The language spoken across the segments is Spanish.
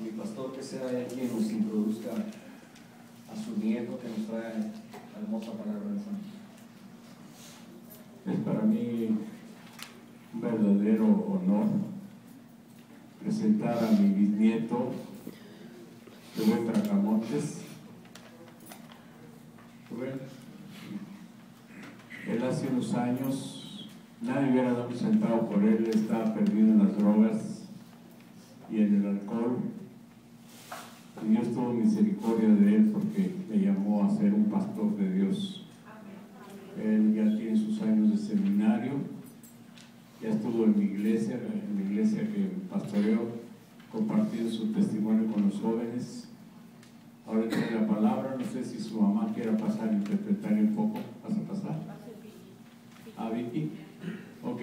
mi pastor que sea él quien nos introduzca a su nieto que nos trae la hermosa palabra del Señor. Es para mí un verdadero honor presentar a mi bisnieto Ruben Bracamonte. Rubén, él hace unos años nadie hubiera dado un centavo por él, estaba perdido en las drogas y en el alcohol, y Dios tuvo misericordia de él porque le llamó a ser un pastor de Dios. Él ya tiene sus años de seminario, ya estuvo en mi iglesia que pastoreó, compartiendo su testimonio con los jóvenes. Ahora tiene la palabra, no sé si su mamá quiera pasar a interpretar un poco. ¿Vas a pasar? ¿A Vicky? Ok,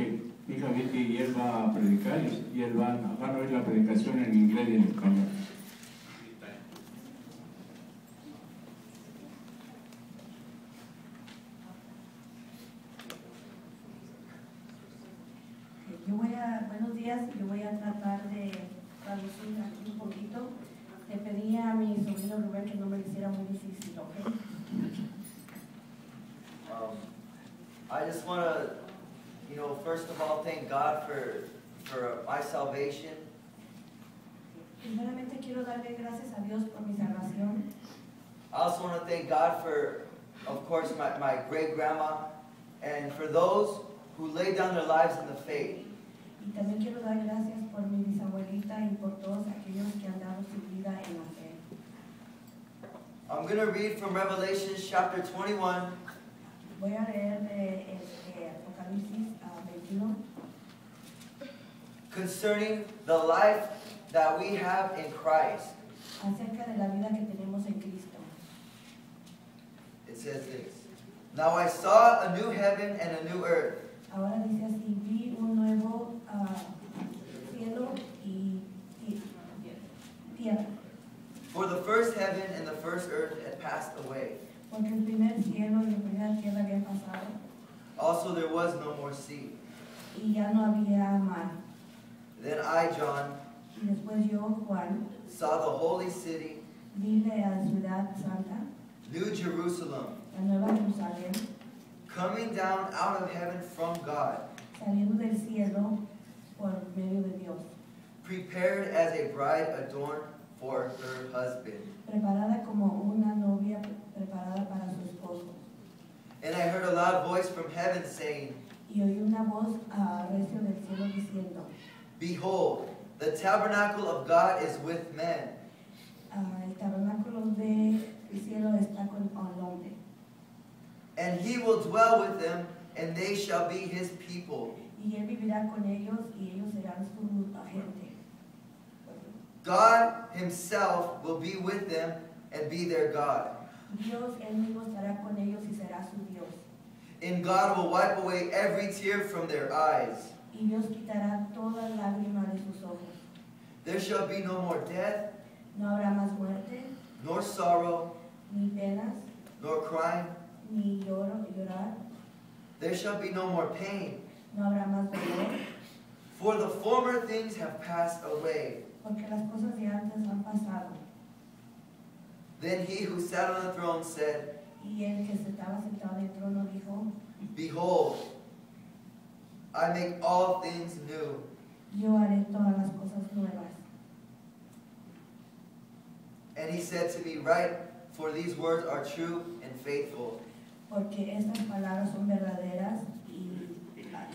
hija Vicky, y él va a predicar y él van a oír la predicación en inglés y en español. Buenos días, yo voy a tratar de traducir aquí un poquito. Le pedí a mi sobrino Rubén que no me lo hiciera muy difícil, ¿ok? I just want to, first of all, thank God for my salvation. Primeramente quiero darle gracias a Dios por mi salvación. I also want to thank God for, of course, my great-grandma, and for those who laid down their lives in the faith. Y también quiero dar gracias por mi bisabuelita y por todos aquellos que han dado su vida en la fe. I'm going to read from Revelation chapter 21. Voy a leer de Apocalipsis 21. Concerning the life that we have in Christ. Acerca de la vida que tenemos en Cristo. It says this. Now I saw a new heaven and a new earth. Ahora dice así, vi un nuevo cielo y tierra. For the first heaven and the first earth had passed away. Porque el primer cielo y la primera tierra habían pasado. Also there was no more sea. Y ya no había mar. Then I, John, Y después yo, Juan, saw the holy city, vi la ciudad santa, New Jerusalem, la nueva Jerusalén, coming down out of heaven from God, saliendo del cielo por medio de Dios, prepared as a bride adorned for her husband. preparada como una novia preparada para su esposo. And I heard a loud voice from heaven saying, Y oí una voz recio del cielo diciendo, Behold, the tabernacle of God is with men, el tabernáculo del cielo está con el hombre. and he will dwell with them, and they shall be his people. Y él vivirá con ellos y ellos serán su gente. God himself will be with them and be their God. Dios él mismo estará con ellos y será su Dios. And God will wipe away every tear from their eyes. Y Dios quitará toda lágrima de sus ojos. There shall be no more death, No habrá más muerte, nor sorrow, ni penas, nor crying. ni llorar. There shall be no more pain. No habrá más dolor, For the former things have passed away. porque las cosas de antes han pasado. Then he who sat on the throne said, Y el que estaba sentado en el trono dijo, Behold, I make all things new. yo haré todas las cosas nuevas. And he said to me, Write, for these words are true and faithful. Porque estas palabras son verdaderas y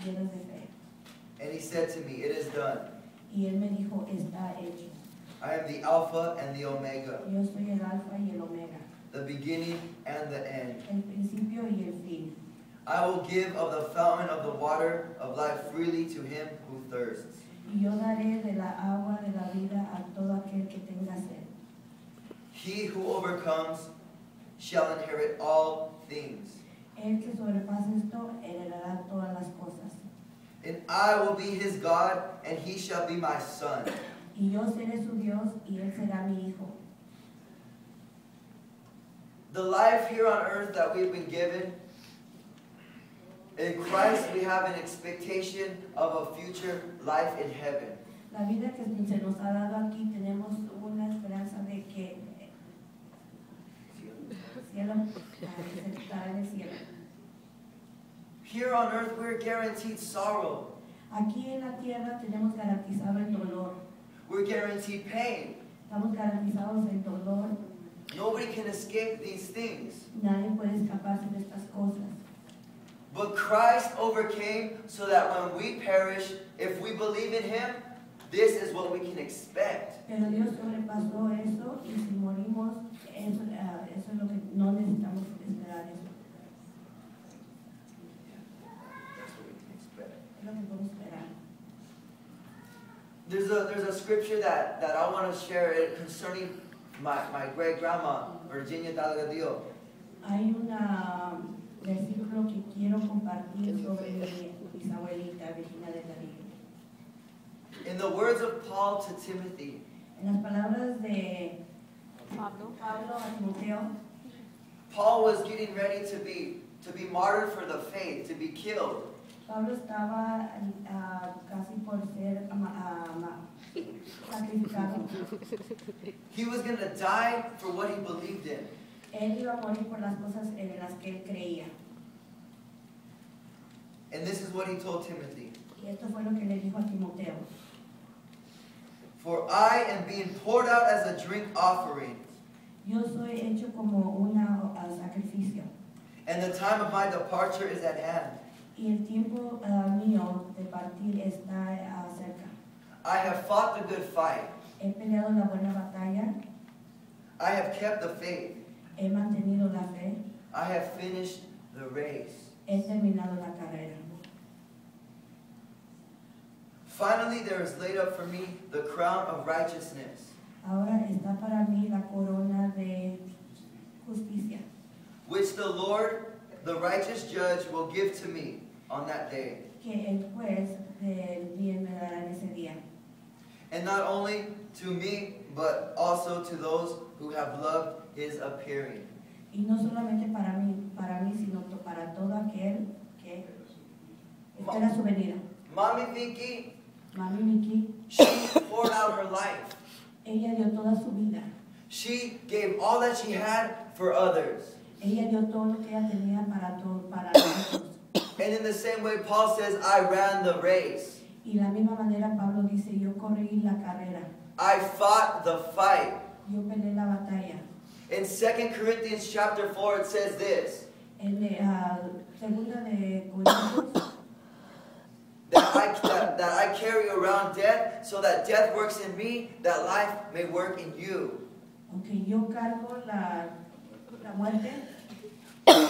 llenas de fe. And he said to me, It is done. Y él me dijo, está hecho. I am the Alpha and the Omega, Yo soy el alfa y el omega, the beginning and the end. el principio y el fin. I will give of the fountain of the water of life freely to him who thirsts. Y yo daré de la agua de la vida a todo aquel que tenga sed. He who overcomes shall inherit all things. El que sobrepasa esto heredará todas las cosas. And I will be his God, and he shall be my son. Y yo seré su Dios y él será mi hijo. The life here on earth that we've been given, in Christ we have an expectation of a future life in heaven. La vida que se nos ha dado aquí tenemos una cielo. Here on earth, we're guaranteed sorrow. Aquí en la tierra tenemos garantizado el dolor. We're guaranteed pain. Estamos garantizados el dolor. Nobody can escape these things. Nadie puede escaparse de estas cosas. But Christ overcame so that when we perish, if we believe in Him, this is what we can expect. Pero Dios sobrepasó eso y si morimos, eso es lo que no necesitamos esperar eso. That's what we can expect. Es lo que podemos esperar. There's a scripture that I want to share concerning my great grandma, Virginia Delgadillo. Hay un versículo que quiero compartir sobre mi bisabuelita Virginia Delgadillo. In the words of Paul to Timothy, En las palabras de Pablo a Timoteo, Paul was getting ready to be martyred for the faith, to be killed. Pablo estaba casi por ser sacrificado. He was going to die for what he believed in. Él iba a morir por las cosas en las que él creía. And this is what he told Timothy. Y esto fue lo que le dijo a Timoteo. For I am being poured out as a drink offering, Yo soy hecho como un sacrificio. and the time of my departure is at hand. Y el tiempo mío de partir está cerca. I have fought the good fight. He peleado la buena batalla. I have kept the faith. He mantenido la fe. I have finished the race. He terminado la carrera. Finally, there is laid up for me the crown of righteousness, Ahora está para mí la corona de justicia, which the Lord, the righteous judge, will give to me on that day. que el juez del bien me dará en ese día. And not only to me, but also to those who have loved his appearing. Y no solamente para mí, sino para todo aquel que espera su venida. Mami Vicky, Mami Miki, she poured out her life. ella dio toda su vida. She gave all that she had for others. Ella dio todo lo que ella tenía para nosotros. And in the same way, Paul says, I ran the race. Y de la misma manera Pablo dice, yo corrí la carrera, I fought the fight. yo peleé la batalla. In 2 Corinthians chapter 4, it says this, En segunda de Corintios, that I carry around death, so that death works in me, that life may work in you. okay, yo cargo la muerte. Okay,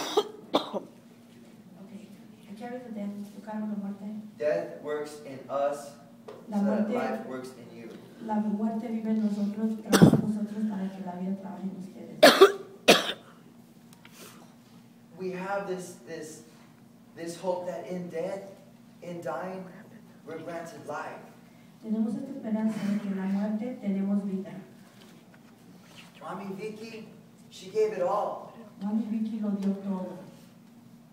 I carry the death, yo cargo la muerte. Death works in us, La so that muerte, life works in you. la muerte vive en nosotros, trabaja en nosotros para que la vida trabaje en ustedes. We have this hope that in death, in dying, we're granted life. Tenemos esta esperanza de que en la muerte tenemos vida. Mami Vicky, she gave it all. Mami Vicky lo dio todo.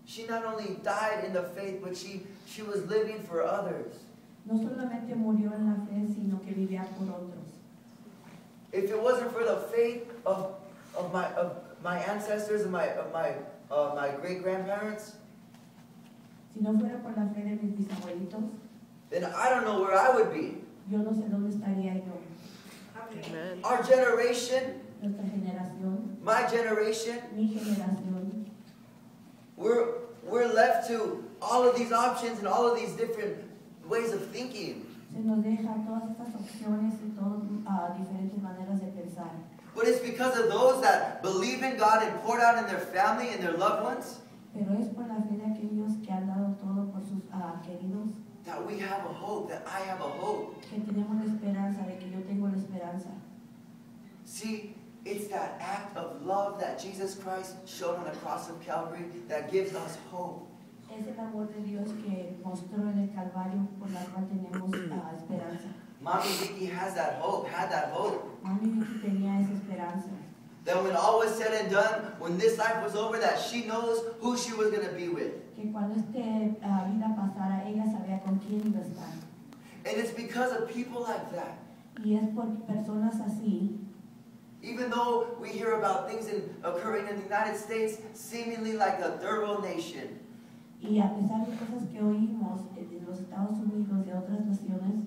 She not only died in the faith, but she was living for others. No solamente murió en la fe, sino que vivía por otros. If it wasn't for the faith of my ancestors and my great grandparents, Si no fuera por la fe de mis bisabuelitos, then I don't know where I would be. yo no sé dónde estaría yo. Amen. Our generation, Nuestra generación, my generation, mi generación, we're left to all of these options and all of these different ways of thinking. se nos deja todas estas opciones y todas diferentes maneras de pensar. But it's because of those that believe in God and poured out in their family and their loved ones Pero es por la fe de aquellos que han dado todo por sus queridos, that we have a hope, that I have a hope. que tenemos la esperanza, de que yo tengo la esperanza. See, it's that act of love that Jesus Christ showed on the cross of Calvary that gives us hope. Es el amor de Dios que mostró en el Calvario por la cual tenemos esperanza. Mommy Vicky has that hope, had that hope. Mami Vicky tenía esa esperanza. That when all was said and done, when this life was over, that she knows who she was going to be with. Que cuando esta vida pasara, ella sabía con quién iba a estar. And it's because of people like that Y es por personas así Even though we hear about things occurring in the United States, seemingly like a third world nation, Y a pesar de cosas que oímos de los Estados Unidos y de otras naciones,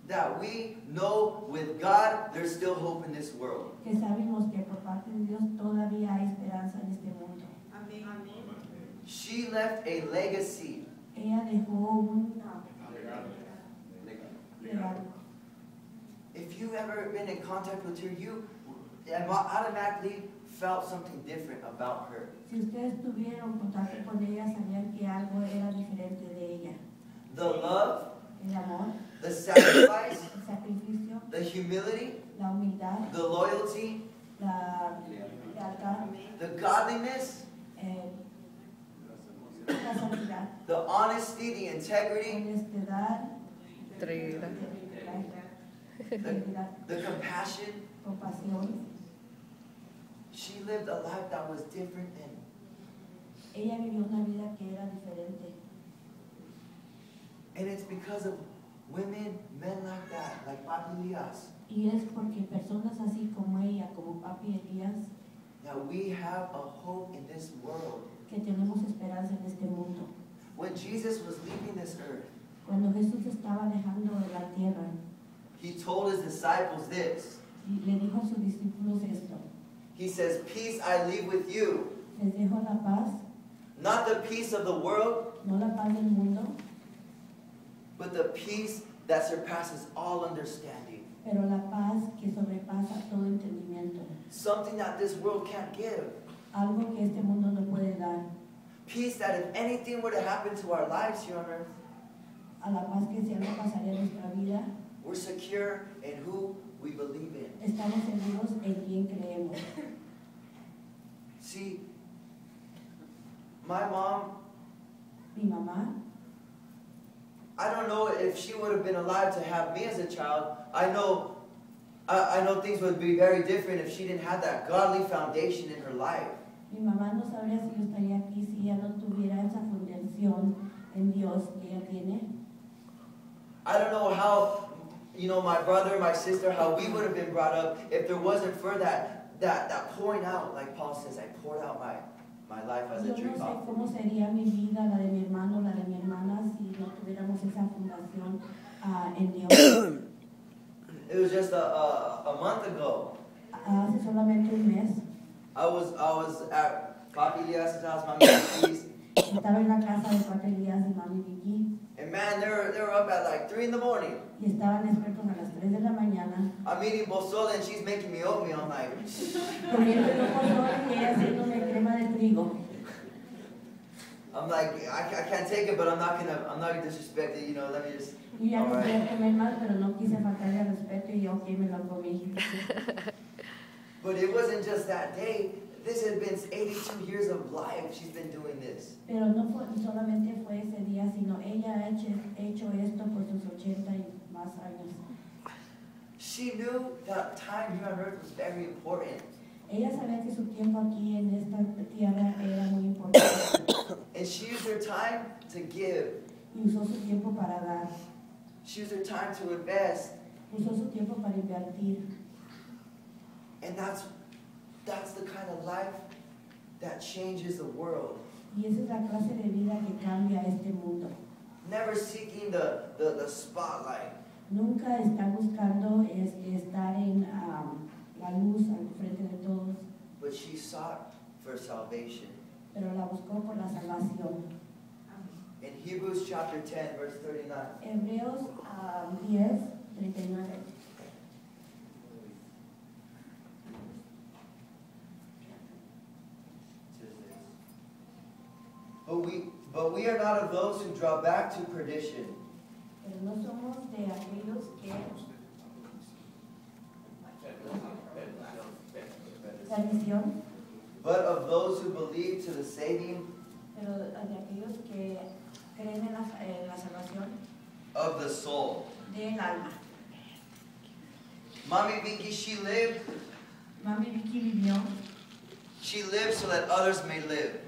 that we know with God there's still hope in this world. que sabemos que por parte de Dios todavía hay esperanza en este mundo. She left a legacy. Ella dejó un legado. If you've ever been in contact with her, you automatically felt something different about her. Si ustedes tuvieron contacto con ella, sabían que algo era diferente de ella. The love, El amor, the sacrifice, el sacrificio, the humility, la humildad, the loyalty, la lealtad, the godliness, la santidad, the honesty, the integrity, honestidad, Integridad. integridad, the compassion. compasión. She lived a life that was different than. Ella vivió una vida que era diferente. And it's because of women, men like that, like Papi Elias, Y es porque personas así como ella, como Papi Elías, that we have a hope in this world. que tenemos esperanza en este mundo. When Jesus was leaving this earth, Cuando Jesús estaba dejando la tierra, he told his disciples this. y le dijo a sus discípulos esto: He says, "Peace I leave with you, les dejo la paz, not the peace of the world, no la paz del mundo, but the peace that surpasses all understanding." pero la paz que sobrepasa todo entendimiento. Something that this world can't give. Algo que este mundo no puede dar. Peace that if anything were to happen to our lives here on earth, A la paz que si algo pasaría en nuestra vida, we're secure in who we believe in. estamos seguros en quién creemos. See, my mom, Mi mamá, I don't know if she would have been alive to have me as a child. I know things would be very different if she didn't have that godly foundation in her life. mi mamá no sabría si yo estaría aquí si ella no tuviera esa fundación en Dios que ella tiene. I don't know how, my brother, my sister, how we would have been brought up if there wasn't for that pouring out, like Paul says, I poured out my life as a Yo no drink sé offering. cómo sería mi vida, la de mi hermano, la de mi hermana, si no tuviéramos esa fundación en Dios. It was just a month ago. Hace solamente un mes I was at Papi Elias' house, Mami Vicky's, estaba en la casa de Papi Elías y Mami Vicky and man, they were up at like 3 in the morning. y estaban despiertos a las 3 de la mañana I'm eating pozole and she's making me oatmeal. I'm like, comiendo un pozole y ella haciéndome crema de trigo. I can't take it, but I'm not gonna disrespect it. Let me just. Y ya no All quería right. comer más, pero no quise faltarle al respeto y yo ok, me lo comí. But it wasn't just that day. This had been 82 years of life. She's been doing this. Pero no solamente fue ese día, sino ella ha hecho esto por sus 80 y más años. She knew that time here on earth was very important. Ella sabía que su tiempo aquí en esta tierra era muy importante And she used her time to give. y usó su tiempo para dar, She used her time to invest. usó su tiempo para invertir. And that's the kind of life that changes the world. Y esa es la clase de vida que cambia este mundo. Never seeking the spotlight. Nunca está buscando estar en la luz al frente de todos, But she sought for salvation. pero la buscó por la salvación. In Hebrews chapter 10, verse 39. Hebreos 10:39. But we are not of those who draw back to perdition, Pero no somos de aquellos que perdición, but of those who believe to the saving pero de aquellos que creen en la salvación of the soul. del alma. Mami Vicky, she lived Mami Vicky vivió so that others may live.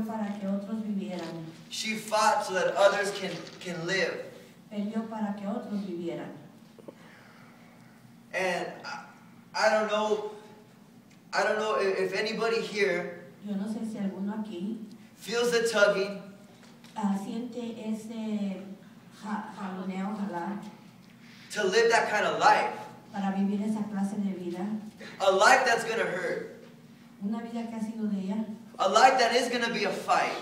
para que otros vivieran. She fought so that others can live. Peleó para que otros vivieran. And I don't know I don't know if anybody here Yo no sé si alguno aquí feels the tugging siente ese jaloneo, jalar, to live that kind of life. para vivir esa clase de vida. A life that's going to hurt. Una vida que ha sido de ella, A life that is going to be a fight.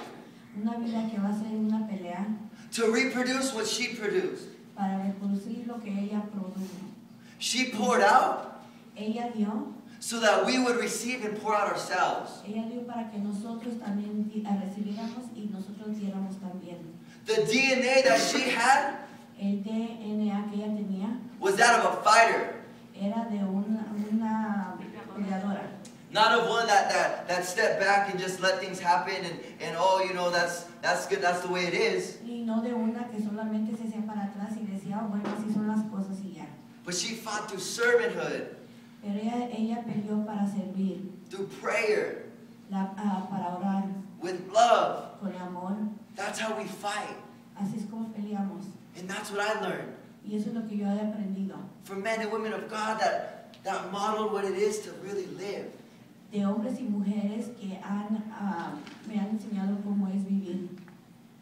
una vida que va a ser una pelea To reproduce what she produced. para reproducir lo que ella produjo. She poured out Ella dio, so that we would receive and pour out ourselves. ella dio para que nosotros también recibiéramos y nosotros diéramos también. The DNA that she had El DNA que ella tenía was that of a fighter. era de una peleadora. Not of one that stepped back and just let things happen and oh, you know, that's good, that's the way it is. Y no de una que solamente se hacía para atrás y decía, oh, bueno, así son las cosas y ya. But she fought through servanthood, Pero ella peleó para servir, through prayer, para orar, with love. con amor. That's how we fight. Así es como peleamos. And that's what I learned Y eso es lo que yo he aprendido. from men and women of God that modeled what it is to really live. De hombres y mujeres que me han enseñado cómo es vivir.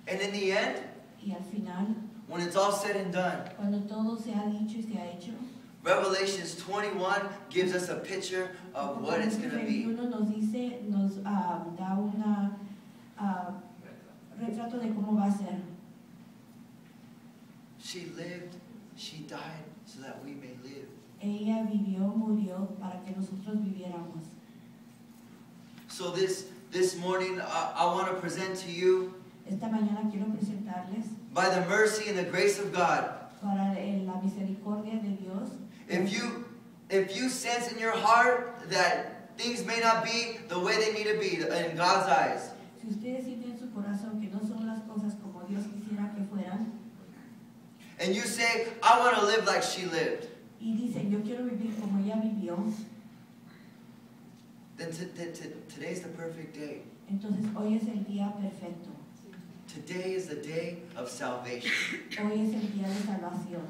And in the end, Y al final, when it's all said and done, cuando todo se ha dicho y se ha hecho, Revelations 21 gives us a picture of what it's going to be. 21 nos dice, nos da un retrato de cómo va a ser. She lived, she died, so that we may live. Ella vivió, murió para que nosotros viviéramos. So this morning, I want to present to you, Esta mañana quiero presentarles, by the mercy and the grace of God, para la misericordia de Dios, if you sense in your heart that things may not be the way they need to be in God's eyes, si ustedes sienten en su corazón que no son las cosas como Dios quisiera que fueran, and you say, I want to live like she lived, y dicen, yo quiero vivir como ella vivió, then today's the perfect day. entonces hoy es el día perfecto. Today is the day of salvation. Hoy es el día de salvación.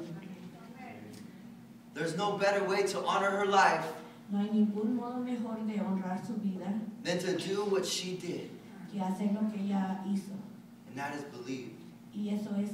There's no better way to honor her life No hay ningún modo mejor de honrar su vida than to do what she did, que hacer lo que ella hizo. and that is believe. Y eso es